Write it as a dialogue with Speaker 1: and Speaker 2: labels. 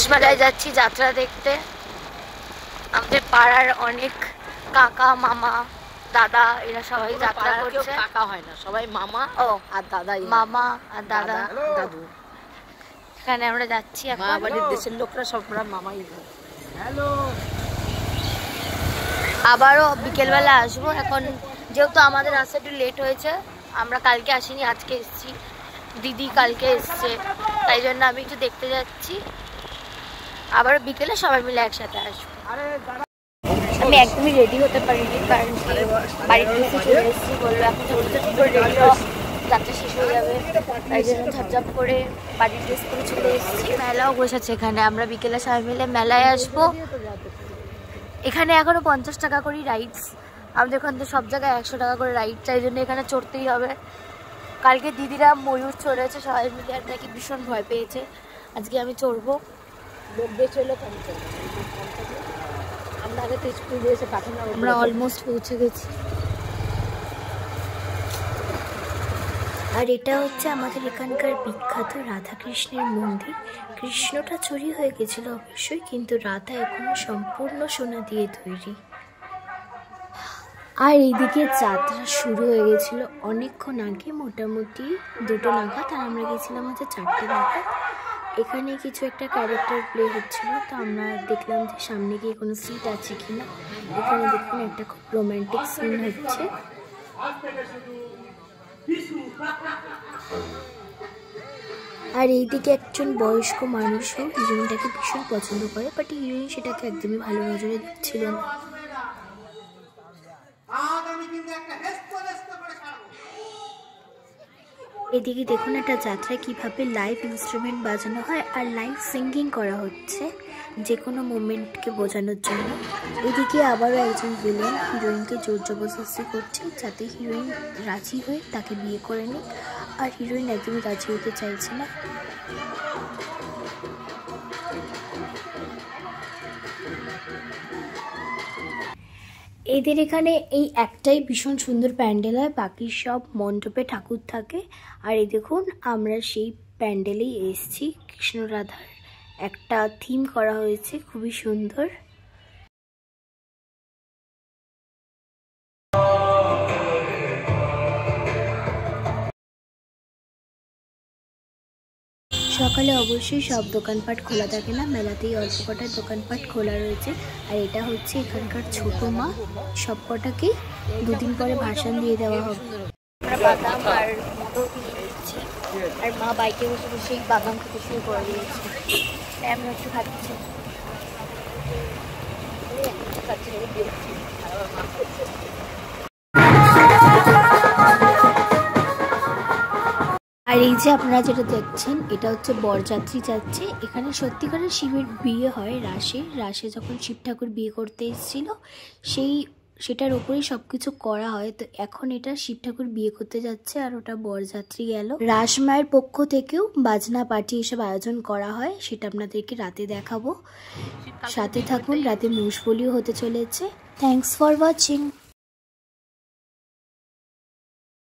Speaker 1: রাসমেলায় যাচ্ছি যাত্রা দেখতে। আমাদের পাড়ার অনেক কাকা মামা দাদা এরা সবাই যাত্রা করছে।
Speaker 2: কাকা হয় না, সবাই মামা আর দাদা।
Speaker 1: মামা আর দাদা
Speaker 2: দাদু।
Speaker 1: এখানে আমরা যাচ্ছি এখন।
Speaker 2: বাড়ির দেশের লোকরা সবরা মামাই। হ্যালো,
Speaker 1: আবারও বিকেলবেলা আসবো। এখন যেহেতু আমাদের রাস্তা একটু লেট হয়েছে, আমরা কালকে আসিনি, আজকে এসেছি। দিদি কালকে এসছে, তাই জন্য আমি একটু দেখতে যাচ্ছি। আবার বিকেলে সবাই মিলে একসাথে আসবো। আমি একদমই রেডি হতে পারিনি, কারণ বাড়িতে এসে চলে এসেছি। বললো এখন ছোটো করে রেডি হওয়া, যাত্রা শেষ হয়ে যাবে, তাই জন্য ঝপঝপ করে বাড়ির ড্রেস করে চলে এসেছি। মেলাও বসেছে এখানে, আমরা বিকেলে সবাই মিলে মেলায় আসবো। এখানে এখনও 50 টাকা করে রাইডস, আমাদের ওখান থেকে সব জায়গায় 100 টাকা করে রাইড, তাই জন্য এখানে চড়তেই হবে। কালকে দিদিরা ময়ূর চড়েছে সবাই মিলে, আর নাকি ভীষণ ভয় পেয়েছে। আজকে আমি চড়বো। আমরা অলমোস্ট পৌঁছে গেছি। আর এটা হচ্ছে আমাদের এখানকার বিখ্যাত রাধাকৃষ্ণের মন্দির। কৃষ্ণটা চুরি হয়ে গেছিল অবশ্যই, কিন্তু রাধা এখনো সম্পূর্ণ সোনা দিয়ে তৈরি। আর এইদিকে যাত্রা শুরু হয়ে গেছিল অনেকক্ষণ আগে, মোটামুটি 2টো নাগাদ, আর আমরা গেছিলাম হচ্ছে 4টে নাগাদ। এখানে কিছু একটা ক্যারেক্টার প্লে হচ্ছিল, তো আমরা দেখলাম যে সামনে গিয়ে কোনো সিট আছে কিনা। এখানে দেখুন একটা খুব রোম্যান্টিক সিন হচ্ছে। আর এইদিকে একজন বয়স্ক মানুষও হিরোইনটাকে ভীষণ পছন্দ করে, বাট হিরোইন সেটাকে একদমই ভালো নজরে দেখছিল না। এদিকে দেখুন একটা যাত্রায় কিভাবে লাইভ ইনস্ট্রুমেন্ট বাজানো হয় আর লাইভ সিঙ্গিং করা হচ্ছে যে কোনো মোমেন্টকে বোঝানোর জন্য। এদিকে আবারও একজন ভিলেন হিরোইনকে জোর জবরদস্তি করছে যাতে হিরোইন রাজি হয়ে তাকে বিয়ে করে নিক, আর হিরোইন একদমই রাজি হতে চাইছে না। এদের এখানে এই একটাই ভীষণ সুন্দর প্যান্ডেল হয়, বাকি সব মণ্ডপে ঠাকুর থাকে। আর এই দেখুন আমরা সেই প্যান্ডেলেই এসেছি। কৃষ্ণ রাধার একটা থিম করা হয়েছে, খুবই সুন্দর। সকালে অবশ্যই সব দোকানপাট খোলা থাকে না, মেলাতেই অল্প কটা দোকানপাট খোলা রয়েছে। আর এটা হচ্ছে এখানকার ছোট মা, সব কটাকেই 2 দিন পরে ভাসান দিয়ে দেওয়া হবে। আমরা বাদাম আর মোটর কিনে দিচ্ছি, আর মা বাইকে বসে বসেই বাদাম খেতে শুরু করে দিয়েছে। আমরা একটু খাচ্ছি। আর এই যে আপনারা যেটা দেখছেন এটা হচ্ছে বরযাত্রী যাচ্ছে। এখানে সত্যিকারের শিবের বিয়ে হয় রাসে যখন শিব ঠাকুর বিয়ে করতে এসেছিল সেটার উপরেই সবকিছু করা হয়। তো এখন এটা শিব ঠাকুর বিয়ে করতে যাচ্ছে, আর ওটা বরযাত্রী গেল। রাসমায়ের পক্ষ থেকেও বাজনা পার্টি এসব আয়োজন করা হয়, সেটা আপনাদেরকে রাতে দেখাবো। সাথে থাকুন, রাতে মূষবলিও হতে চলেছে। Thanks for watching.